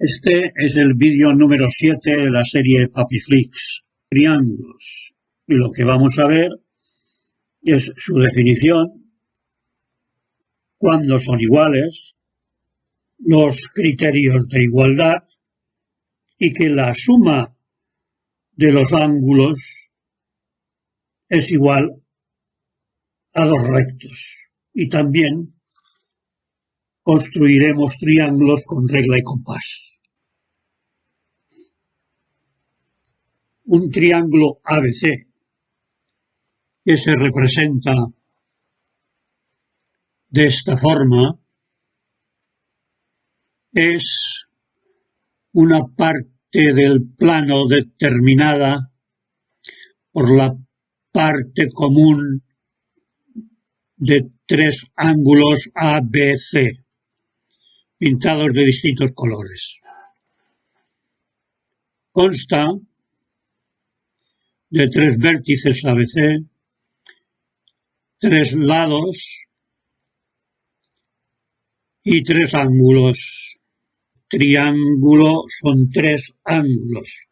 Este es el vídeo número 7 de la serie Papiflix, triángulos. Y lo que vamos a ver es su definición, cuándo son iguales, los criterios de igualdad y que la suma de los ángulos es igual a dos rectos. Y también construiremos triángulos con regla y compás. Un triángulo ABC que se representa de esta forma es una parte del plano determinada por la parte común de tres ángulos ABC pintados de distintos colores. Consta de tres vértices ABC, tres lados y tres ángulos. Triángulo son tres ángulos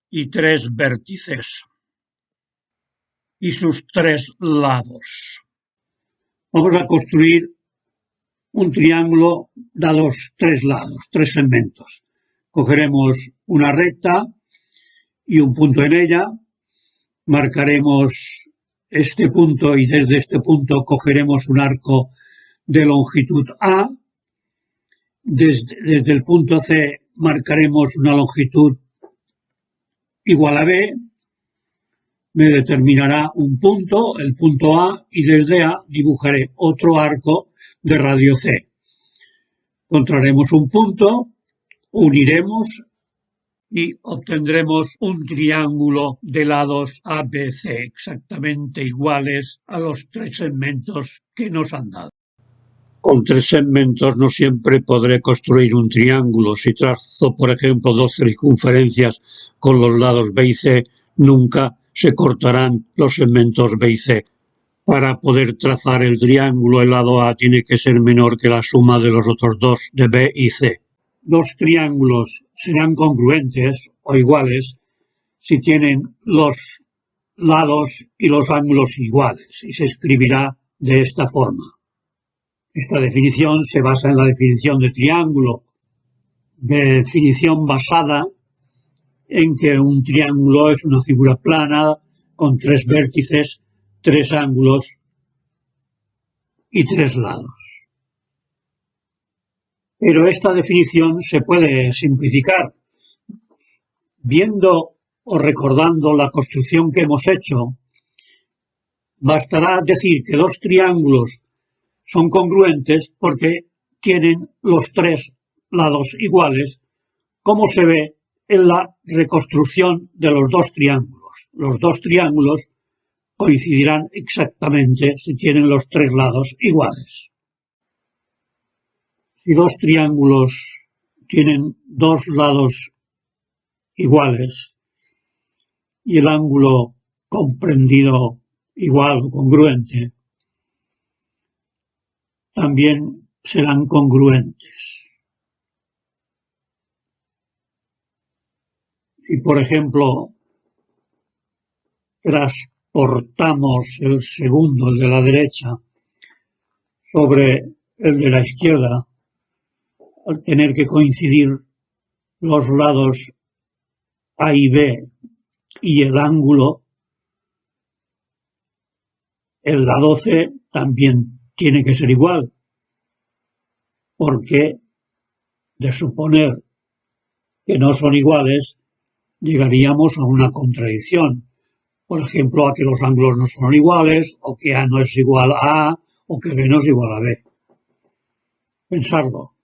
y tres vértices y sus tres lados. Vamos a construir un triángulo dados tres lados, tres segmentos. Cogeremos una recta y un punto en ella, marcaremos este punto y desde este punto cogeremos un arco de longitud A. Desde el punto C marcaremos una longitud igual a B, me determinará un punto, el punto A, y desde A dibujaré otro arco de radio C. Encontraremos un punto, uniremos y obtendremos un triángulo de lados ABC exactamente iguales a los tres segmentos que nos han dado. Con tres segmentos no siempre podré construir un triángulo. Si trazo, por ejemplo, dos circunferencias con los lados B y C, nunca se cortarán los segmentos B y C. Para poder trazar el triángulo, el lado A tiene que ser menor que la suma de los otros dos de B y C. Dos triángulos serán congruentes o iguales si tienen los lados y los ángulos iguales y se escribirá de esta forma. Esta definición se basa en la definición de triángulo, definición basada en que un triángulo es una figura plana con tres vértices, tres ángulos y tres lados. Pero esta definición se puede simplificar. Viendo o recordando la construcción que hemos hecho, bastará decir que dos triángulos son congruentes porque tienen los tres lados iguales, como se ve en la reconstrucción de los dos triángulos. Los dos triángulos coincidirán exactamente si tienen los tres lados iguales. Si dos triángulos tienen dos lados iguales y el ángulo comprendido igual o congruente, también serán congruentes. Si, por ejemplo, transportamos el segundo, el de la derecha, sobre el de la izquierda, al tener que coincidir los lados A y B y el ángulo, el lado C también tiene que ser igual, porque de suponer que no son iguales, llegaríamos a una contradicción. Por ejemplo, a que los ángulos no son iguales, o que A no es igual a A, o que B no es igual a B. Pensarlo.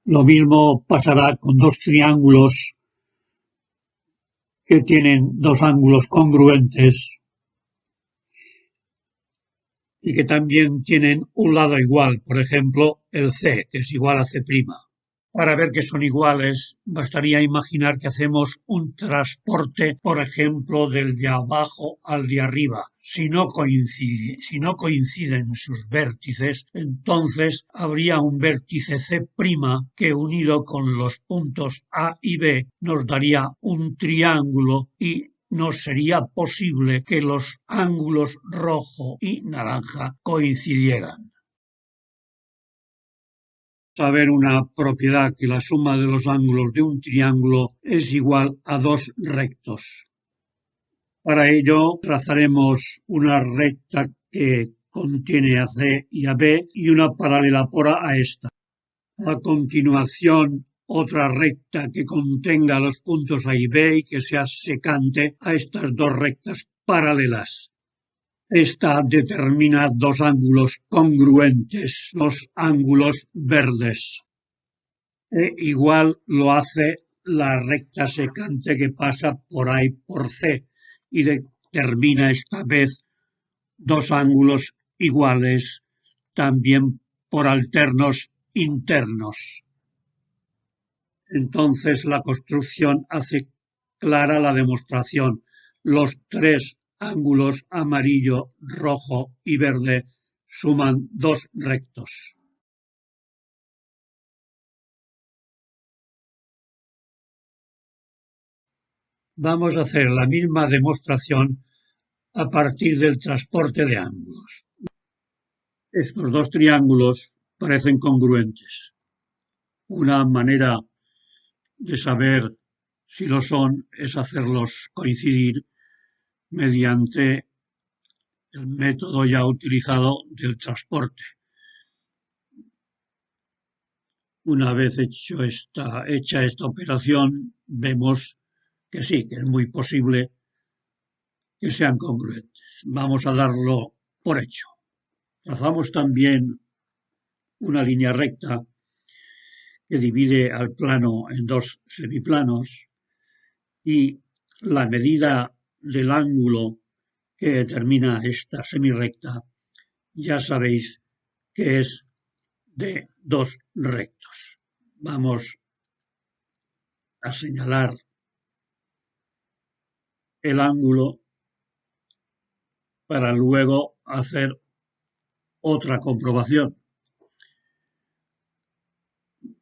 Lo mismo pasará con dos triángulos que tienen dos ángulos congruentes y que también tienen un lado igual, por ejemplo, el C, que es igual a C'. Para ver que son iguales, bastaría imaginar que hacemos un transporte, por ejemplo, del de abajo al de arriba. Si no coinciden sus vértices, entonces habría un vértice C' que, unido con los puntos A y B, nos daría un triángulo y no sería posible que los ángulos rojo y naranja coincidieran. Saber una propiedad que la suma de los ángulos de un triángulo es igual a dos rectos. Para ello trazaremos una recta que contiene a C y a B y una paralela por A esta. A continuación, otra recta que contenga los puntos A y B y que sea secante a estas dos rectas paralelas. Esta determina dos ángulos congruentes, los ángulos verdes. Igual lo hace la recta secante que pasa por A y por C y determina esta vez dos ángulos iguales, también por alternos internos. Entonces la construcción hace clara la demostración. Los tres ángulos amarillo, rojo y verde suman dos rectos. Vamos a hacer la misma demostración a partir del transporte de ángulos. Estos dos triángulos parecen congruentes. Una manera de saber si lo son es hacerlos coincidir mediante el método ya utilizado del transporte. Una vez hecha esta operación, vemos que sí, que es muy posible que sean congruentes. Vamos a darlo por hecho. Trazamos también una línea recta que divide al plano en dos semiplanos y la medida del ángulo que determina esta semirrecta ya sabéis que es de dos rectos. Vamos a señalar el ángulo para luego hacer otra comprobación.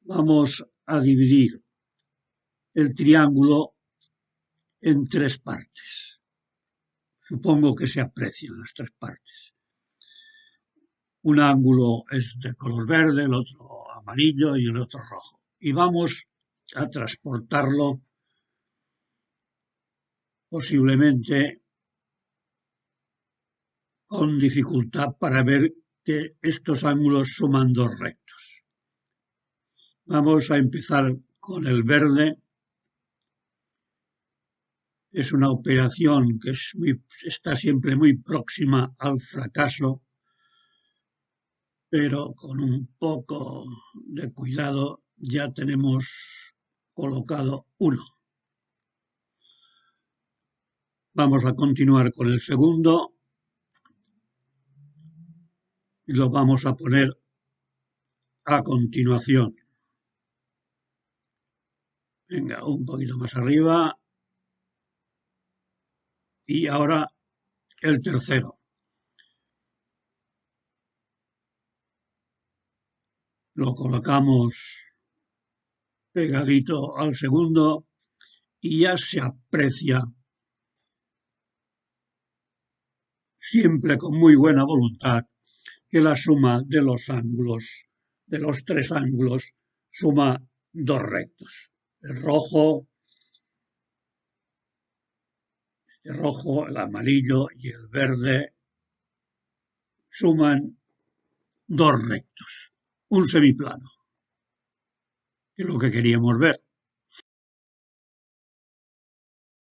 Vamos a dividir el triángulo en tres partes. Supongo que se aprecian las tres partes. Un ángulo es de color verde, el otro amarillo y el otro rojo. Y vamos a transportarlo posiblemente con dificultad para ver que estos ángulos suman dos rectos. Vamos a empezar con el verde. Es una operación que está siempre muy próxima al fracaso, pero con un poco de cuidado ya tenemos colocado uno. Vamos a continuar con el segundo y lo vamos a poner a continuación. Venga, un poquito más arriba. Y ahora el tercero. Lo colocamos pegadito al segundo y ya se aprecia, siempre con muy buena voluntad, que la suma de los ángulos, de los tres ángulos, suma dos rectos. El rojo, el amarillo y el verde suman dos rectos, un semiplano, que es lo que queríamos ver.